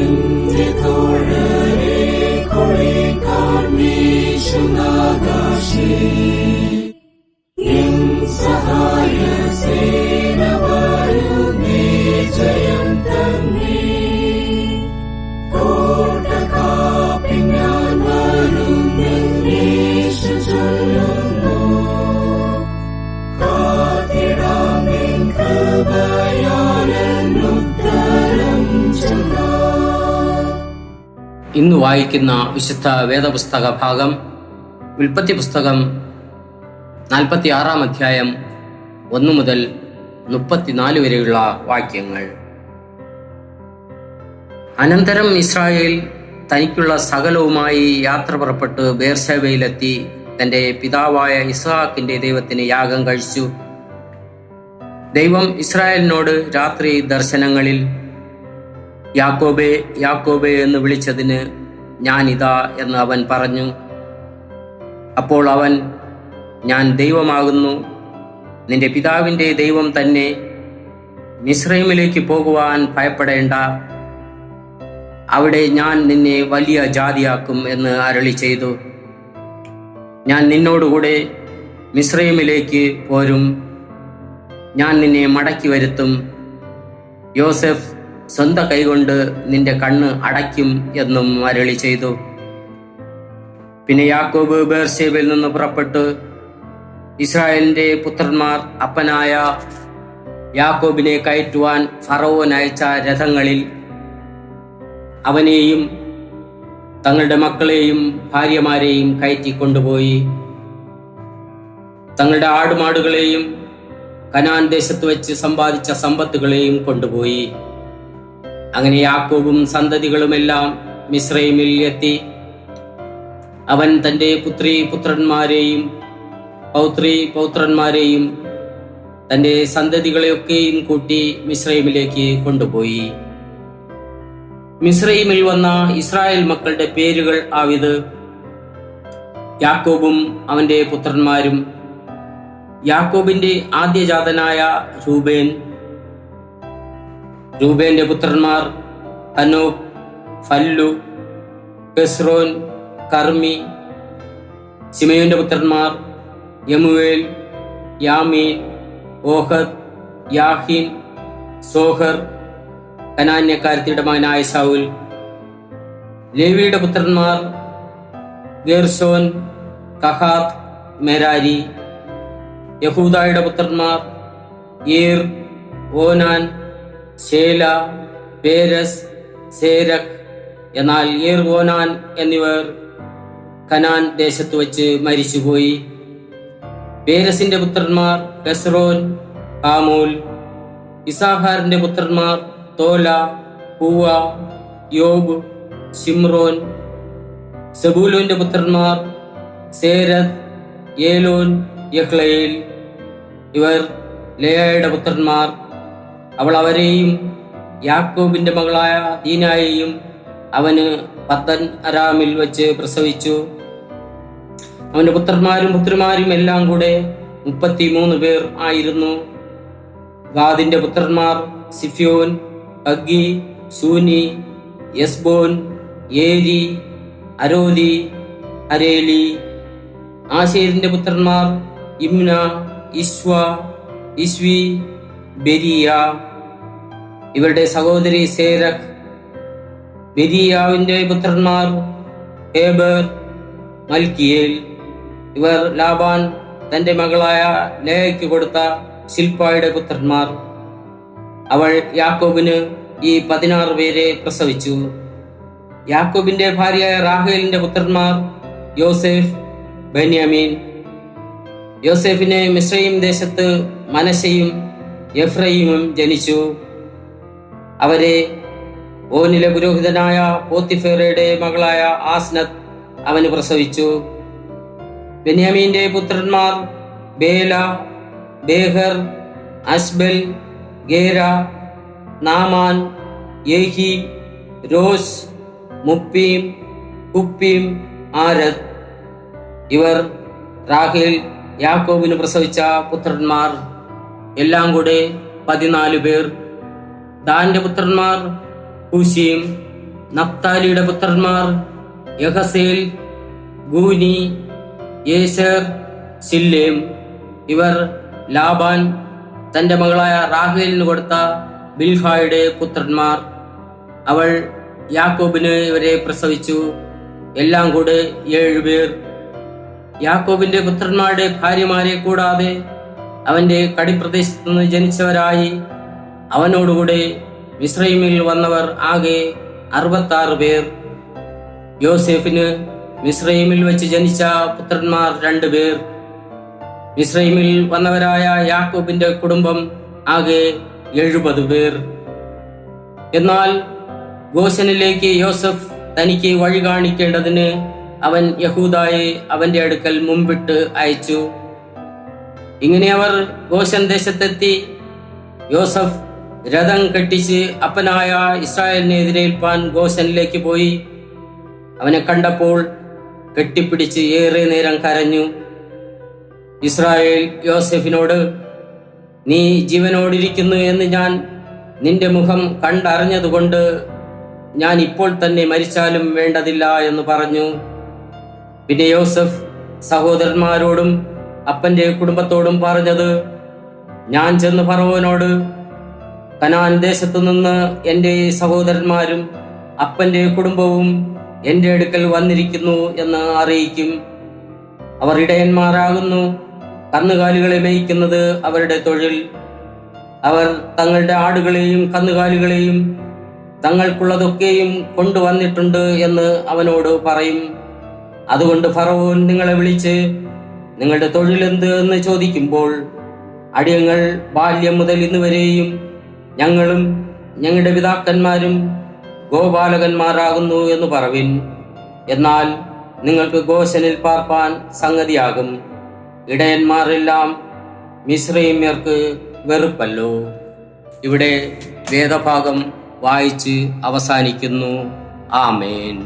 എന്റെ തോഴരെ കൊഴിക്കാൻ വീശുന്നാകാശേ, എൻ സഹായ സേന വരുന്നേ, ജയം തന്നെ. കോട്ട കാപ്പി ഞാൻ വരുന്നേശു ചൊല്ലുന്നു, കാത്തിടാം എൻ കൃപയാലെന്നുത്തരം ചൊല്ലാം. ഇന്ന് വായിക്കുന്ന വിശുദ്ധ വേദപുസ്തക ഭാഗം ഉൽപ്പത്തി പുസ്തകം 46 അധ്യായം 1 മുതൽ 34 വരെയുള്ള വാക്യങ്ങൾ. അനന്തരം ഇസ്രായേൽ തനിക്കുള്ള സകലവുമായി യാത്ര പുറപ്പെട്ട് ബേർശേബയിലെത്തി തന്റെ പിതാവായ ഇസ്ഹാക്കിന്റെ ദൈവത്തിന് യാഗം കഴിച്ചു. ദൈവം ഇസ്രായേലിനോട് രാത്രി ദർശനങ്ങളിൽ യാക്കോബേ യാക്കോബേ എന്ന് വിളിച്ചതിന് ഞാനിതാ എന്ന് അവൻ പറഞ്ഞു. അപ്പോൾ അവൻ, ഞാൻ ദൈവമാകുന്നു, നിന്റെ പിതാവിൻ്റെ ദൈവം തന്നെ. മിസ്രൈമിലേക്ക് പോകുവാൻ ഭയപ്പെടേണ്ട, അവിടെ ഞാൻ നിന്നെ വലിയ ജാതിയാക്കും എന്ന് അരുളി ചെയ്തു. ഞാൻ നിന്നോടുകൂടെ മിസ്രൈമിലേക്ക് പോരും, ഞാൻ നിന്നെ മടക്കി വരുത്തും. യോസെഫ് സ്വന്തം കൈകൊണ്ട് നിന്റെ കണ്ണ് അടയ്ക്കും എന്നും അരുളി ചെയ്തു. പിന്നെ യാക്കോബ് ബേർശേബയിൽ നിന്ന് പുറപ്പെട്ടു ഇസ്രായേലിന്റെ പുത്രന്മാർ അപ്പനായ യാക്കോബിനെ കയറ്റുവാൻ ഫറവോൻ അയച്ച രഥങ്ങളിൽ അവനെയും തങ്ങളുടെ മക്കളെയും ഭാര്യമാരെയും കയറ്റിക്കൊണ്ടുപോയി. തങ്ങളുടെ ആടുമാടുകളെയും കനാൻ ദേശത്ത് വെച്ച് സമ്പാദിച്ച സമ്പത്തുകളെയും കൊണ്ടുപോയി. അങ്ങനെ യാക്കോബും സന്തതികളുമെല്ലാം മിസ്രൈമിൽ എത്തി. അവൻ തന്റെ പുത്രീപുത്രന്മാരെയും പൗത്രീപൗത്രന്മാരെയും തന്റെ സന്തതികളെയൊക്കെയും കൂട്ടി മിസ്രൈമിലേക്ക് കൊണ്ടുപോയി. മിസ്രൈമിൽ വന്ന ഇസ്രായേൽ മക്കളുടെ പേരുകൾ ആവിത്: യാക്കോബും അവന്റെ പുത്രന്മാരും. യാക്കോബിന്റെ ആദ്യജാതനായ രൂബേൻ. രൂബേന്റെ പുത്രന്മാർ ഹനോക്, ഫല്ലു, ഹെസ്രോൻ, കർമ്മി. ശിമയോന്റെ പുത്രന്മാർ യമുവേൽ, യാമീൻ, ഓഹദ്, യാഹീൻ, സോഹർ, കനാന്യക്കാരത്തിയുടെ മകനായ ശൗൽ. ലേവിയുടെ പുത്രന്മാർ ഗേർശോൻ, കഹാത്ത്, മെരാരി. യഹൂദായുടെ പുത്രന്മാർ ഏർ, ഓനാൻ, ശേല, പേരസ്, സേരഖ്. എന്നാൽ ഏർ, ഓനാൻ എന്നിവർ കനാൻ ദേശത്ത് വെച്ച് മരിച്ചുപോയി. പേരസിന്റെ പുത്രന്മാർ ഹെസ്രോൻ, ഹാമൂൽ. ഇസാഖാറിന്റെ പുത്രന്മാർ തോല, പൂവ, യോബ്, ശിമ്രോൻ. സെബൂലൂന്റെ പുത്രന്മാർ സേരദ്, ഏലോൻ, യഹ്ലയേൽ. ഇവർ ലേയയുടെ പുത്രന്മാർ. അവൾ അവരെയും യാക്കോബിന്റെ മകളായ ദീനായെയും അവന് പത്തൻ അരാമിൽ വെച്ച് പ്രസവിച്ചു. അവന്റെ പുത്രന്മാരും പുത്രിമാരും എല്ലാം കൂടെ 33 പേർ ആയിരുന്നു. ഗാദിന്റെ പുത്രന്മാർ സിഫ്യോൻ, ഹഗ്ഗി, ശൂനി, യെസ്ബോൻ, ഏരി, അരോദി, അരേലി. ആശേരിന്റെ പുത്രന്മാർ ഇമ്ന, ഇശ്വ, ഇശ്വി, ബെരിയ. ഇവരുടെ സഹോദരി സേരഖ്. ബെരിയാവിന്റെ പുത്രന്മാർ ഹേബർ, മൽക്കിയേൽ. ഇവർ ലാബാൻ തന്റെ മകളായ ലേയയ്ക്ക് കൊടുത്ത ശിൽപായുടെ പുത്രന്മാർ. അവൾ യാക്കോബിന് ഈ 16 പേരെ പ്രസവിച്ചു. യാക്കോബിന്റെ ഭാര്യയായ റാഹേലിന്റെ പുത്രന്മാർ യോസേഫ്, ബെന്യാമീൻ. യോസേഫിന് മിസ്രയീം ദേശത്ത് മനശ്ശെയും എഫ്രയീമും ജനിച്ചു. അവരെ ഓനിലെ പുരോഹിതനായ പോത്തിഫേറയുടെ മകളായ ആസ്നത്ത് അവന് പ്രസവിച്ചു. ബെന്യാമീന്റെ പുത്രന്മാർ ബേല, ബേഹർ, അശ്ബൽ, ഗേര, നാമാൻ, യേഹി, രോസ്, മുപ്പീം, കുപ്പീം, ആരദ്. ഇവർ റാഹേൽ യാക്കോബിന് പ്രസവിച്ച പുത്രന്മാർ. എല്ലാം കൂടെ 14 പേർ. ദാന്റെ പുത്രന്മാർ ഹൂശീം, നഫ്താലിയുടെ പുത്രന്മാർ യഹസേൽ, ഗൂനി, യേസർ, ശില്ലേം. ഇവർ ലാബാൻ തന്റെ മകളായ റാഹേലിന് കൊടുത്ത ബിൽഹായുടെ പുത്രന്മാർ. അവൾ യാക്കോബിന് ഇവരെ പ്രസവിച്ചു. എല്ലാം കൂടെ 7 പേർ. യാക്കോബിന്റെ പുത്രന്മാരുടെ ഭാര്യമാരെ കൂടാതെ അവന്റെ കടിപ്രദേശത്തു നിന്ന് ജനിച്ചവരായി അവനോടുകൂടെ മിസ്രൈമിൽ വന്നവർ ആകെ 66 പേർ. യോസേഫിന് മിസ്രൈമിൽ വെച്ച് ജനിച്ച പുത്രന്മാർ 2 പേർ. മിസ്രൈമിൽ വന്നവരായ യാക്കോബിന്റെ കുടുംബം ആകെ 70 പേർ. എന്നാൽ ഗോശനിലേക്ക് യോസഫ് തനിക്ക് വഴി കാണിക്കേണ്ടതിന് അവൻ യഹൂദായെ അവന്റെ അടുക്കൽ മുമ്പിട്ട് അയച്ചു. ഇങ്ങനെ അവർ ഗോശൻ ദേശത്തെത്തി. യോസഫ് രഥം കെട്ടിച്ച് അപ്പനായ ഇസ്രായേലിനെ എതിരേൽപ്പാൻ ഗോശനിലേക്ക് പോയി. അവനെ കണ്ടപ്പോൾ കെട്ടിപ്പിടിച്ച് ഏറെ നേരം കരഞ്ഞു. ഇസ്രായേൽ യോസെഫിനോട്, നീ ജീവനോടിരിക്കുന്നു എന്ന് ഞാൻ നിന്റെ മുഖം കണ്ടറിഞ്ഞതുകൊണ്ട് ഞാൻ ഇപ്പോൾ തന്നെ മരിച്ചാലും വേണ്ടതില്ല എന്ന് പറഞ്ഞു. പിന്നെ യോസഫ് സഹോദരന്മാരോടും അപ്പന്റെ കുടുംബത്തോടും പറഞ്ഞത്, ഞാൻ ചെന്ന് ഫറവോനോട്, കനാൻ ദേശത്തു നിന്ന് എൻ്റെ സഹോദരന്മാരും അപ്പന്റെ കുടുംബവും എൻ്റെ അടുക്കൽ വന്നിരിക്കുന്നു എന്ന് അറിയിക്കും. അവർ ഇടയന്മാരാകുന്നു. കന്നുകാലികളെ മേയ്ക്കുന്നത് അവരുടെ തൊഴിൽ. അവർ തങ്ങളുടെ ആടുകളെയും കന്നുകാലികളെയും തങ്ങൾക്കുള്ളതൊക്കെയും കൊണ്ടുവന്നിട്ടുണ്ട് എന്ന് അവനോട് പറയും. അതുകൊണ്ട് ഫറവോൻ നിങ്ങളെ വിളിച്ച് നിങ്ങളുടെ തൊഴിലെന്ത് എന്ന് ചോദിക്കുമ്പോൾ, അടിയങ്ങൾ ബാല്യം മുതൽ ഇന്നുവരെയും ഞങ്ങളും ഞങ്ങളുടെ പിതാക്കന്മാരും ഗോപാലകന്മാരാകുന്നു എന്ന് പറവിൻ. എന്നാൽ നിങ്ങൾക്ക് ഗോശനിൽ പാർപ്പാൻ സംഗതിയാകും. ഇടയന്മാരെല്ലാം മിസ്രൈമ്യർക്ക് വെറുപ്പല്ലോ. ഇവിടെ വേദഭാഗം വായിച്ച് അവസാനിക്കുന്നു. ആമേൻ.